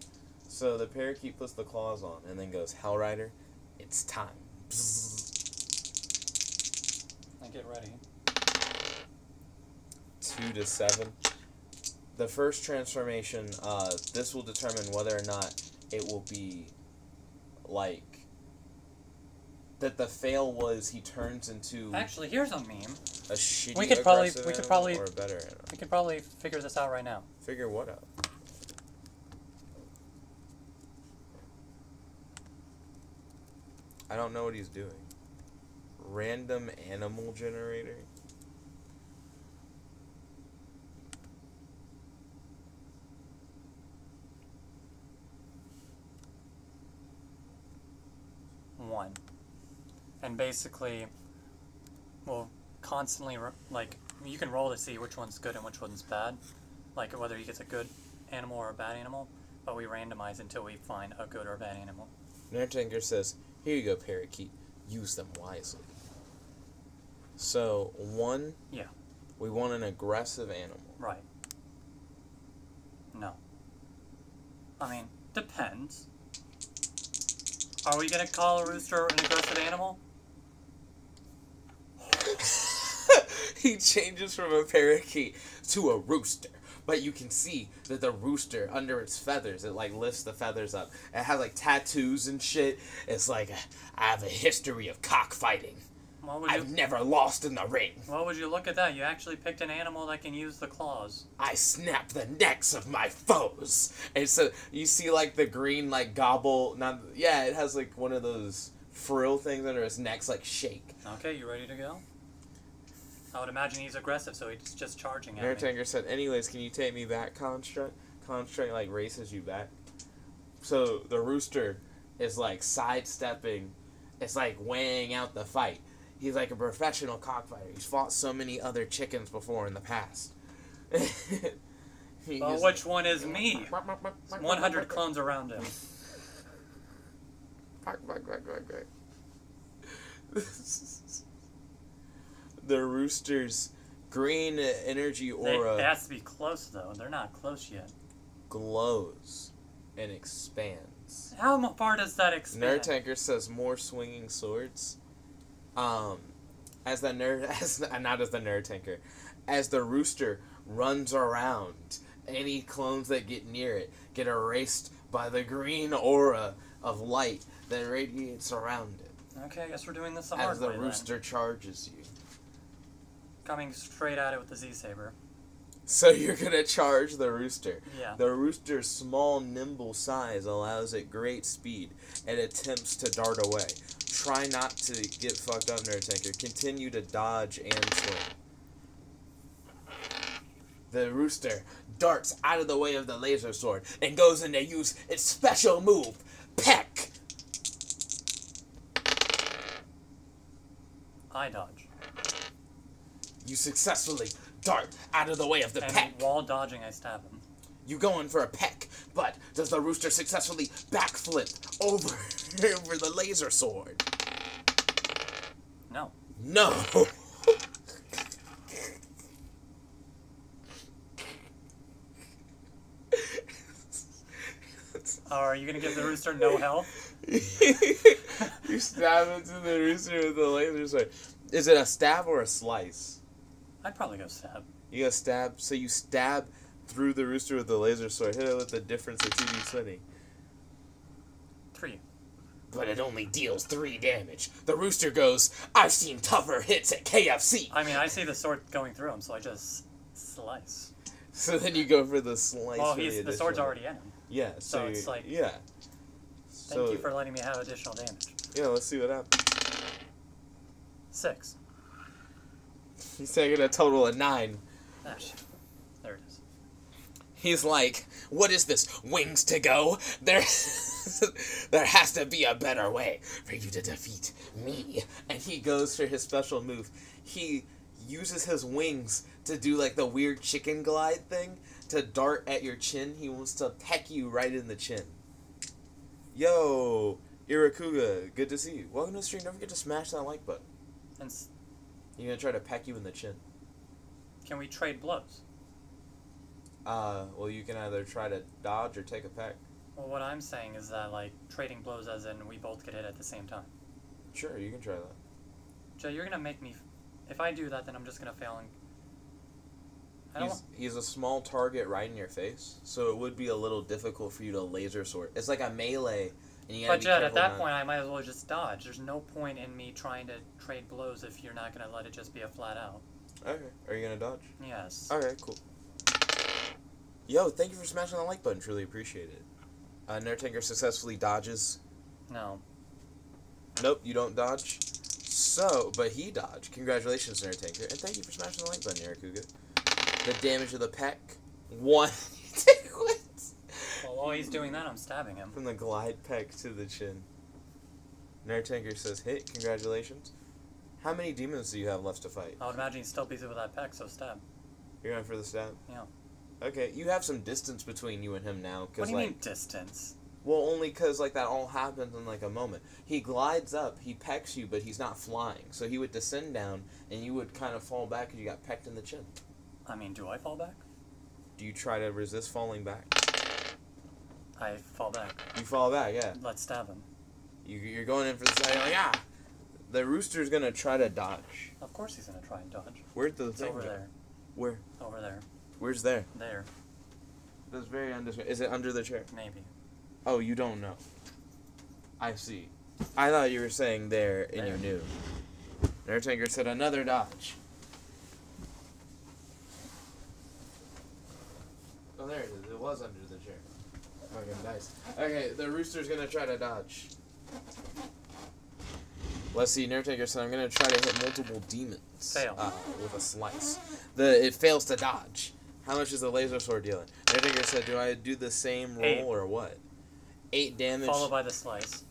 So the parakeet puts the claws on and then goes, Hellrider, it's time. I get ready. 2 to 7. The first transformation, this will determine whether or not it will be, like, that the fail was he turns into... Actually, here's a meme. A shitty we could probably or a better animal. We could probably figure this out right now. Figure what out? I don't know what he's doing. Random animal generator? One. And basically, we'll constantly, like, you can roll to see which one's good and which one's bad. Like, whether he gets a good animal or a bad animal. But we randomize until we find a good or bad animal. Nurseanchor says, here you go, parakeet. Use them wisely. So, 1, yeah, we want an aggressive animal. Right. No. I mean, depends. Are we going to call a rooster an aggressive animal? He changes from a parakeet to a rooster. But you can see that the rooster, under its feathers, it, like, lifts the feathers up. It has, like, tattoos and shit. It's like, I have a history of cockfighting. I've never lost in the ring. Well, would you look at that? You actually picked an animal that can use the claws. I snap the necks of my foes. And so, you see, like, the green, like, gobble. Yeah, it has, like, one of those frill things under its necks, like, shake. Okay, you ready to go? I would imagine he's aggressive, so he's just charging at me. Nurseanchor said, anyways, can you take me back, Construct? Construct, like, races you back. So, the rooster is, like, sidestepping. It's, like, weighing out the fight. He's, like, a professional cockfighter. He's fought so many other chickens before in the past. Well, which one is me? 100 clones around him. The rooster's green energy aura It has to be close, though. They're not close yet. glows and expands. How far does that expand? Nerdtanker says more swinging swords. As the Nerdtanker, as the rooster runs around, any clones that get near it get erased by the green aura of light that radiates around it. Okay, I guess we're doing this the hard way, As the rooster charges you. Coming straight at it with the Z-Saber. So you're gonna charge the rooster. Yeah. The rooster's small, nimble size allows it great speed and attempts to dart away. Try not to get fucked up, Nerdtanker. Continue to dodge and swing. The rooster darts out of the way of the laser sword and goes in to use its special move, Peck. I dodge. You successfully dart out of the way of the And peck. while dodging, I stab him. You go in for a peck, but does the rooster successfully backflip over the laser sword? No. No. Are you gonna give the rooster no health? You stab into the rooster with the laser sword. Is it a stab or a slice? I'd probably go stab. You go stab, so you stab through the rooster with the laser sword. Hit it with the difference of 2d20. 3. But it only deals 3 damage. The rooster goes, I've seen tougher hits at KFC. I mean, I see the sword going through him, so I just slice. So then you go for the slice. Well, for the sword's already in him. Yeah, So it's like, yeah. Thank you for letting me have additional damage. Yeah, let's see what happens. 6. He's taking a total of 9. Ah, shit. There it is. He's like, what is this? Wings to go? There has to be a better way for you to defeat me. And he goes for his special move. He uses his wings to do like the weird chicken glide thing to dart at your chin. He wants to peck you right in the chin. Yo, Irakuga, good to see you. Welcome to the stream. Don't forget to smash that like button. And He's gonna try to peck you in the chin. can we trade blows? Well, you can either try to dodge or take a peck. Well, what I'm saying is that, like, trading blows as in we both get hit at the same time. Sure, you can try that. Joe, you're gonna make me... If I do that, then I'm just gonna fail and... He's a small target right in your face, so it would be a little difficult for you to laser sword. It's like a melee, and you gotta But be Jed, careful at that not- point, I might as well just dodge. There's no point in me trying to trade blows if you're not gonna let it just be a flat out. Okay, are you gonna dodge? Yes. Okay, cool. Yo, thank you for smashing the like button. Truly appreciate it. Nerdtanker successfully dodges. No. Nope, you don't dodge. So, but he dodged. Congratulations, Nerdtanker, and thank you for smashing the like button, Irakuga. The damage of the peck. 1. Well, while he's doing that, I'm stabbing him. From the glide peck to the chin. Nerdtanker says hit. Congratulations. How many demons do you have left to fight? I would imagine he's still busy with that peck, so stab. You're going for the stab? Yeah. Okay, you have some distance between you and him now. What do you mean distance? Well, only because like that all happens in like a moment. He glides up, he pecks you, but he's not flying. So he would descend down, and you would kind of fall back because you got pecked in the chin. I mean, do I fall back? Do you try to resist falling back? I fall back. You fall back, yeah. Let's stab him. You're going in for the side, you're like, ah! The rooster's gonna try to dodge. Of course he's gonna try and dodge. Where's the It's thing over go? there. Where? Over there. Where's there? There. That's very undescribable. Is it under the chair? Maybe. Oh, you don't know. I see. I thought you were saying there and you knew. Nerdtanker said another dodge. Oh, there it is. It was under the chair. Fucking nice. Okay, the rooster's gonna try to dodge. Let's see, Nerdtanker said I'm gonna try to hit multiple demons. Fail. With a slice. It fails to dodge. How much is the laser sword dealing? Nerdtanker said, do I do the same roll 8. or what? 8 damage. Followed by the slice.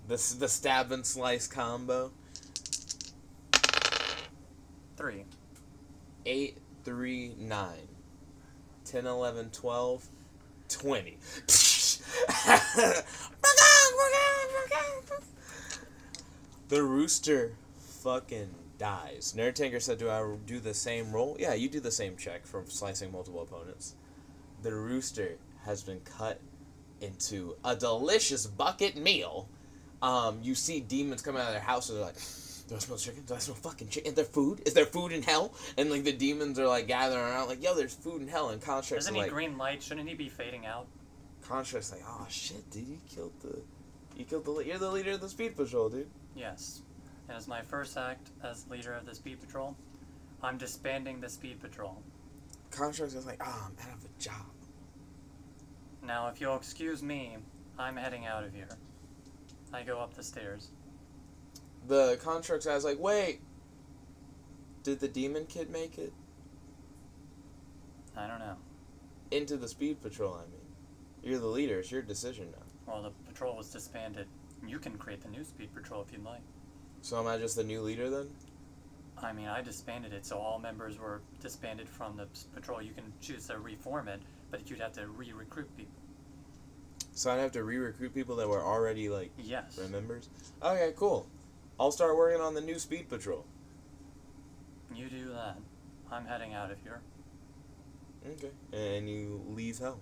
The stab and slice combo. 3. 8, 3, 9. 10, 11, 12, 20. The rooster fucking dies. Nerd Tanker said, do I do the same roll? Yeah, you do the same check for slicing multiple opponents. The rooster has been cut into a delicious bucket meal. You see demons come out of their houses. They're like, do I smell chicken? Do I smell fucking chicken? Is there food? Is there food in hell? And like the demons are like gathering around, like, yo, there's food in hell. And Construct's Isn't like, he green light? Shouldn't he be fading out? Construct's like, oh shit, dude, you're the leader of the Speed Patrol, dude. Yes. And as my first act as leader of the Speed Patrol, I'm disbanding the Speed Patrol. Construct's just like, oh, I'm out of a job. Now, if you'll excuse me, I'm heading out of here. I go up the stairs. The Construct's guy's like, wait, did the demon kid make it? I don't know. Into the Speed Patrol, I mean. You're the leader, it's your decision now. Well, the patrol was disbanded. You can create the new Speed Patrol if you'd like. So am I just the new leader then? I mean, I disbanded it, so all members were disbanded from the patrol. You can choose to reform it, but you'd have to re-recruit people. So I'd have to re-recruit people that were already, like, yes, members? Okay, cool. I'll start working on the new Speed Patrol. You do that. I'm heading out of here. Okay. And you leave hell.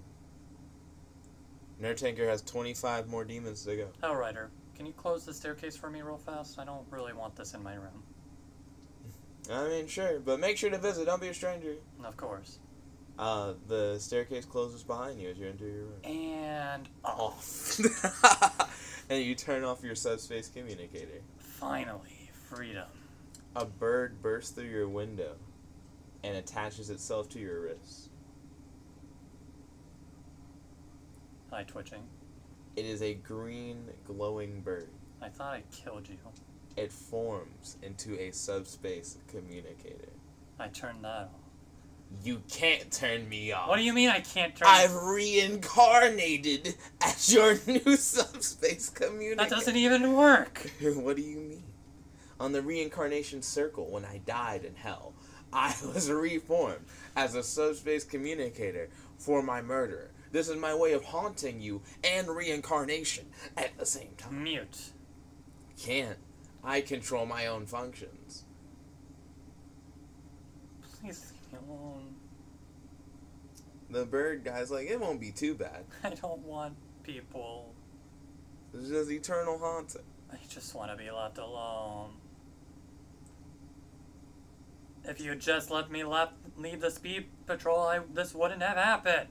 Nerd Tanker has 25 more demons to go. Hellrider, can you close the staircase for me real fast? I don't really want this in my room. I mean, sure, but make sure to visit. Don't be a stranger. Of course. The staircase closes behind you as you enter your room. And off. And you turn off your subspace communicator. Finally, freedom. A bird bursts through your window and attaches itself to your wrist. Eye twitching. It is a green, glowing bird. I thought I killed you. It forms into a subspace communicator. I turned that off. You can't turn me off. What do you mean I can't turn I've reincarnated as your new subspace communicator. That doesn't even work. What do you mean? On the reincarnation circle, when I died in hell, I was reformed as a subspace communicator for my murder. This is my way of haunting you and reincarnation at the same time. Mute. Can't. I control my own functions. Please leave me alone. The bird guy's like, it won't be too bad. I don't want people. It's just eternal haunting. I just want to be left alone. If you just let me leave the Speed Patrol, this wouldn't have happened.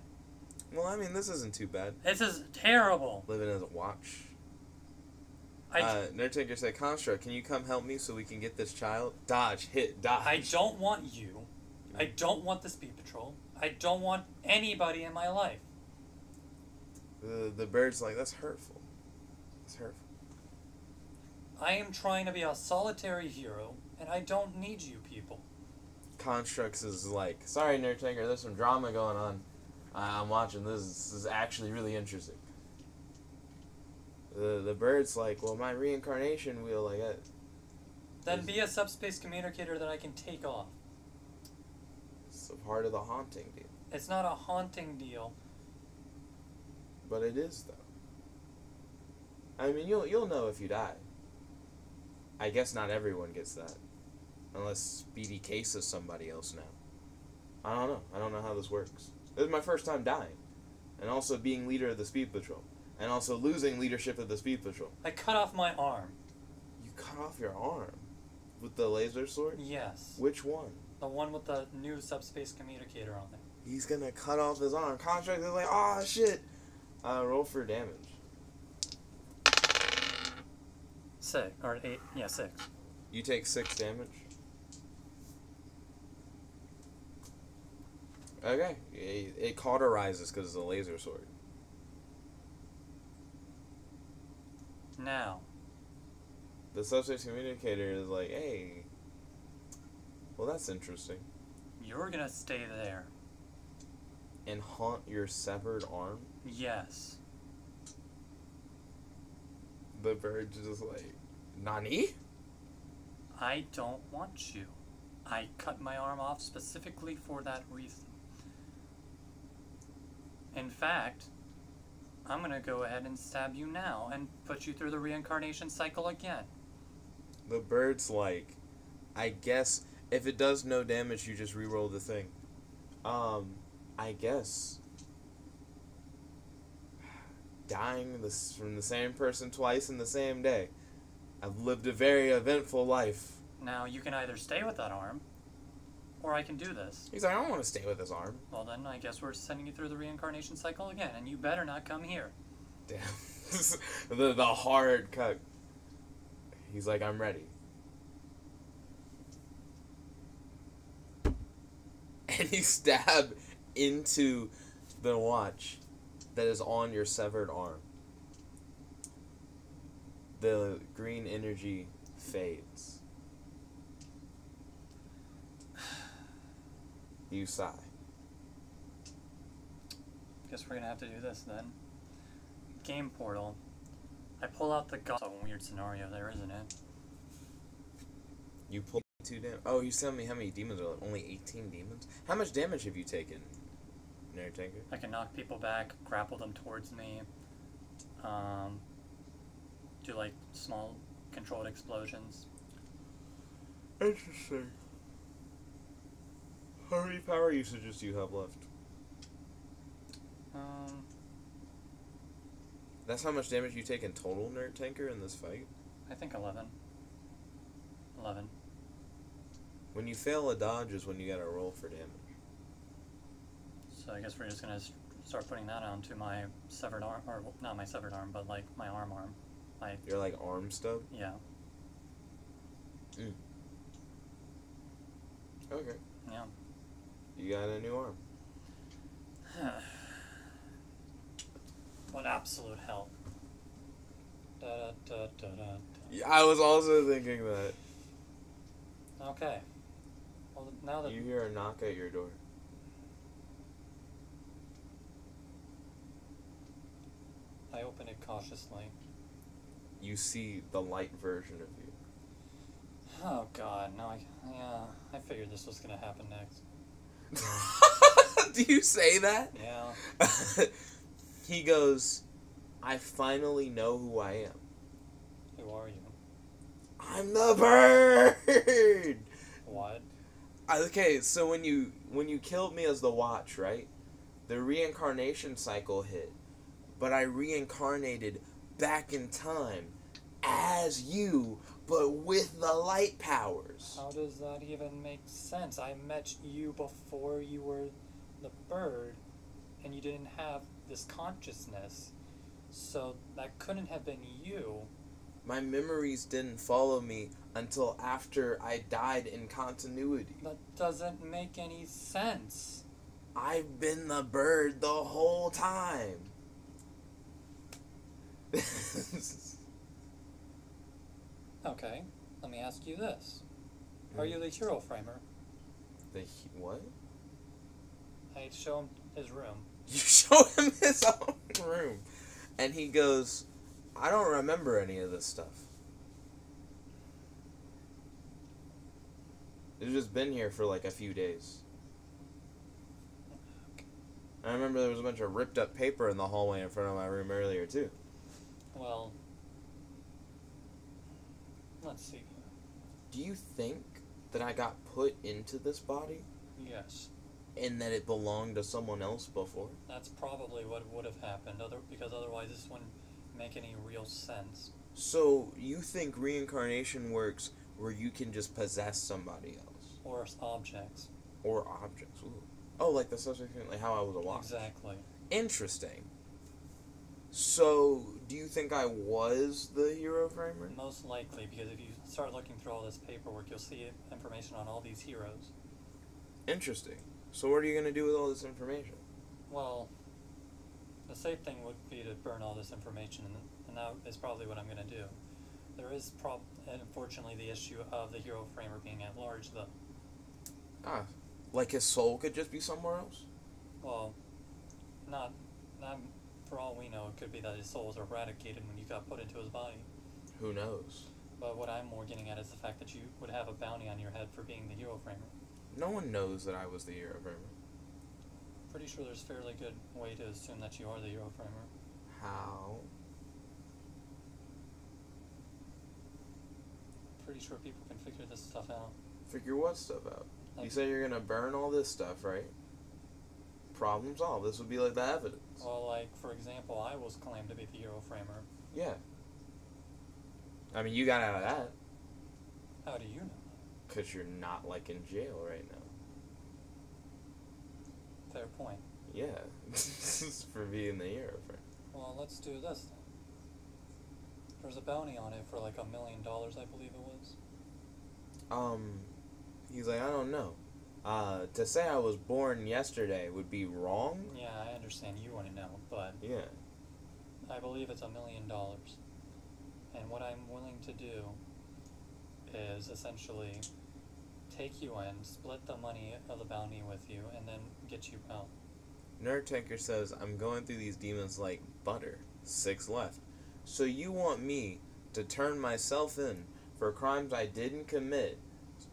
Well, I mean, this isn't too bad. This is terrible. Living as a watch. Nerd Tanker said, Construct, can you come help me so we can get this child? Dodge, hit, dodge. I don't want you. I don't want the Speed Patrol. I don't want anybody in my life. The bird's like, that's hurtful. That's hurtful. I am trying to be a solitary hero, and I don't need you people. Constructs is like, sorry, Nerd Tanker, there's some drama going on. I'm watching this. This is actually really interesting. The bird's like, well, my reincarnation wheel, like that. Then be a subspace communicator that I can take off. It's a part of the haunting deal. It's not a haunting deal. But it is, though. I mean, you'll know if you die. I guess not everyone gets that. Unless Speedy cases somebody else now. I don't know. I don't know how this works. This is my first time dying. And also being leader of the Speed Patrol. And also losing leadership of the Speed Patrol. I cut off my arm. You cut off your arm? With the laser sword? Yes. Which one? The one with the new subspace communicator on it. He's gonna cut off his arm. Contract is like, oh shit. Roll for damage. 6. Or 8. Yeah, 6. You take 6 damage. Okay. It cauterizes because it's a laser sword. Now. The subspace communicator is like, hey. Well, that's interesting. You're gonna stay there. And haunt your severed arm? Yes. The bird's just like, Nani? I don't want you. I cut my arm off specifically for that reason. In fact, I'm gonna go ahead and stab you now and put you through the reincarnation cycle again. The bird's like, I guess if it does no damage, you just reroll the thing. I guess dying from the same person twice in the same day. I've lived a very eventful life. Now, you can either stay with that arm, or I can do this. He's like, I don't want to stay with this arm. Well, then I guess we're sending you through the reincarnation cycle again, and you better not come here. Damn. the hard cut. He's like, I'm ready. And you stab into the watch that is on your severed arm. The green energy fades. You sigh. Guess we're gonna have to do this then. Game portal. I pull out the gun. A weird scenario there, isn't it? You pull 2 damage. Oh, you tell me how many demons are left? Only 18 demons? How much damage have you taken, Nerd Tanker? I can knock people back, grapple them towards me, do like small controlled explosions. Interesting. How many power usages do you have left? That's how much damage you take in total, Nerd Tanker, in this fight? I think 11. 11. When you fail a dodge is when you gotta roll for damage. So I guess we're just gonna start putting that onto my severed arm, or not my severed arm, but like my arm. You're like arm stub? Yeah. Okay. Yeah. You got a new arm. What absolute hell. Da, da, da, da, da. Yeah, I was also thinking that. Okay. Well, now that You hear a knock at your door. I open it cautiously. You see the light version of you. Oh God, no! I figured this was gonna happen next. Do you say that? Yeah. He goes, I finally know who I am. Who are you? I'm the bird! What? Okay, so when you killed me as the Watch, right? The reincarnation cycle hit. But I reincarnated back in time as you, but with the light powers. How does that even make sense? I met you before you were the bird, and you didn't have this consciousness. So that couldn't have been you. My memories didn't follow me until after I died in continuity. That doesn't make any sense. I've been the bird the whole time. Okay, let me ask you this. Are you the hero framer? What? I show him his room. You show him his own room. And he goes, I don't remember any of this stuff. It's just been here for like a few days. I remember there was a bunch of ripped up paper in the hallway in front of my room earlier too. Well, let's see. Do you think that I got put into this body Yes, and that it belonged to someone else before? that's probably what would have happened, because otherwise this wouldn't make any real sense. So you think reincarnation works where you can just possess somebody else? Or objects. Or objects. Ooh. Oh, like the subsequent, like how I was a watch. Exactly. Interesting. So, do you think I was the hero framer? Most likely, because if you start looking through all this paperwork, you'll see information on all these heroes. Interesting. So what are you going to do with all this information? Well, the safe thing would be to burn all this information, and that is probably what I'm going to do. There is, unfortunately, the issue of the hero framer being at large, though. Ah, like his soul could just be somewhere else? Well, not for all we know, it could be that his soul was eradicated when you got put into his body. Who knows? But what I'm more getting at is the fact that you would have a bounty on your head for being the hero framer. No one knows that I was the hero framer. Pretty sure there's a fairly good way to assume that you are the hero framer. How? Pretty sure people can figure this stuff out. Figure what stuff out? Like, You say you're gonna burn all this stuff, right? Problem solved. This would be like the evidence. well, like, for example, I was claimed to be the hero framer. Yeah. I mean, you got out of that. How do you know? Because you're not, like, in jail right now. Fair point. Yeah. For being the hero framer. Well, let's do this then. There's a bounty on it for like $1 million, I believe it was. He's like, I don't know. To say I was born yesterday would be wrong. Yeah, I understand you want to know, but Yeah. I believe it's $1 million. And what I'm willing to do is essentially take you in, split the money of the bounty with you, and then get you out. Nerd Tanker says, I'm going through these demons like butter. 6 left. So you want me to turn myself in for crimes I didn't commit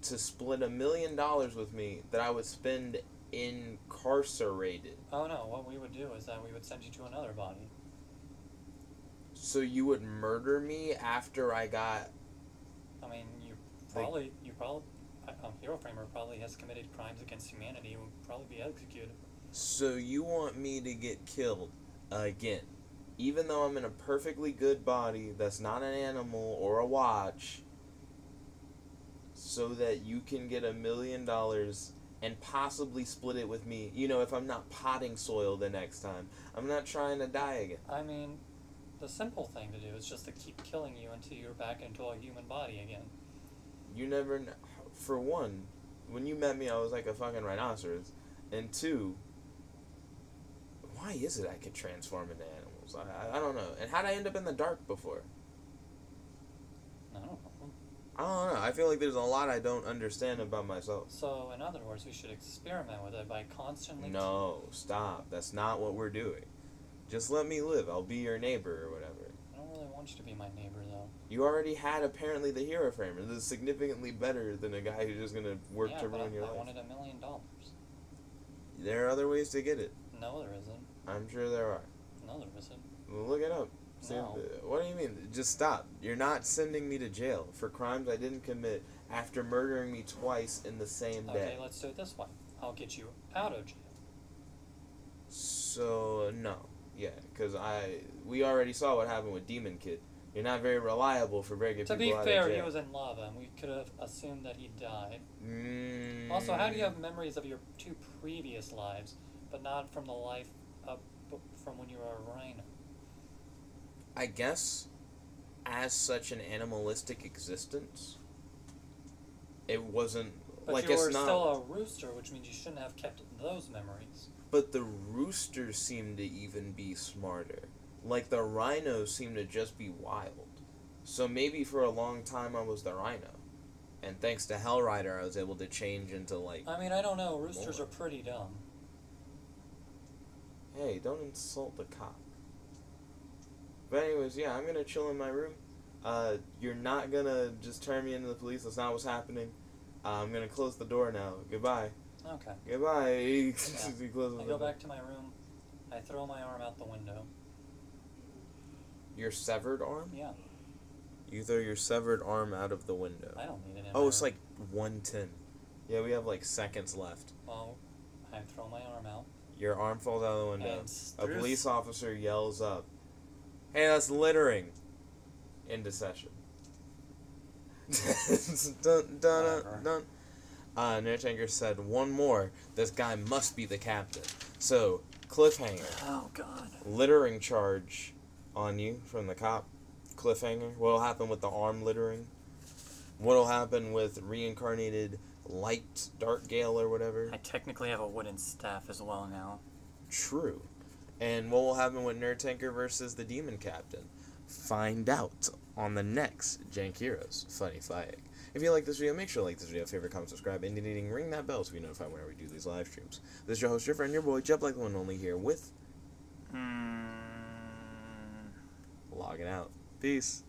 to split $1 million with me that I would spend incarcerated? Oh no, what we would do is that we would send you to another body. So you would murder me after I got... I mean, Hero Framer probably has committed crimes against humanity and would probably be executed. So you want me to get killed again, even though I'm in a perfectly good body that's not an animal or a watch, so that you can get $1 million and possibly split it with me, you know, if I'm not potting soil the next time. I'm not trying to die again. I mean, the simple thing to do is just to keep killing you until you're back into a human body again. You never know. For one, when you met me, I was like a fucking rhinoceros. And two, why is it I could transform into animals? I don't know. And how'd I end up in the dark before? I don't know. I don't know. I feel like there's a lot I don't understand about myself. So, in other words, we should experiment with it by constantly... No, stop. That's not what we're doing. Just let me live. I'll be your neighbor or whatever. I don't really want you to be my neighbor, though. You already had, apparently, the hero framer. This is significantly better than a guy who's just going to work to ruin your life. I wanted $1 million. There are other ways to get it. No, there isn't. I'm sure there are. No, there isn't. Well, look it up. No. What do you mean? Just stop. You're not sending me to jail for crimes I didn't commit after murdering me twice in the same day. Okay, let's do it this way. I'll get you out of jail. So, no. Yeah, because we already saw what happened with Demon Kid. You're not very reliable for breaking people out of jail. To be fair, he was in lava, and we could have assumed that he died. Also, how do you have memories of your 2 previous lives, but not from the life from when you were a rhino? I guess, as such an animalistic existence, it wasn't... But like, you were it's not, still a rooster, which means you shouldn't have kept those memories. But the roosters seem to even be smarter. Like, the rhinos seem to just be wild. So maybe for a long time I was the rhino. And thanks to Hellrider, I was able to change into, like... I mean, I don't know. Roosters are pretty dumb. Hey, don't insult the cop. But anyways, yeah, I'm gonna chill in my room. You're not gonna just turn me into the police. That's not what's happening. I'm gonna close the door now. Goodbye. Okay. Goodbye. He Yeah. closes I the go door. back to my room. I throw my arm out the window. Your severed arm? Yeah. You throw your severed arm out of the window. I don't need it in Oh, my it's room. like 1:10. Yeah, we have like seconds left. Well, I throw my arm out. Your arm falls out of the window. And A police officer yells up, "Hey, that's littering!" Into session. Dun, dun, dun. Nerdtanker said, "One more. This guy must be the captain." So, cliffhanger. Oh, God. Littering charge on you from the cop. Cliffhanger. What'll happen with the arm littering? What'll happen with reincarnated light Dark Gale or whatever? I technically have a wooden staff as well now. True. And what will happen with Nerdtanker versus the Demon Captain? Find out on the next Jank Heroes Funnifyic. If you like this video, make sure to like this video, favorite, comment, subscribe, and ring that bell to be notified whenever we do these live streams. This is your host, your friend, your boy, Jep like the one and only here with... logging out. Peace.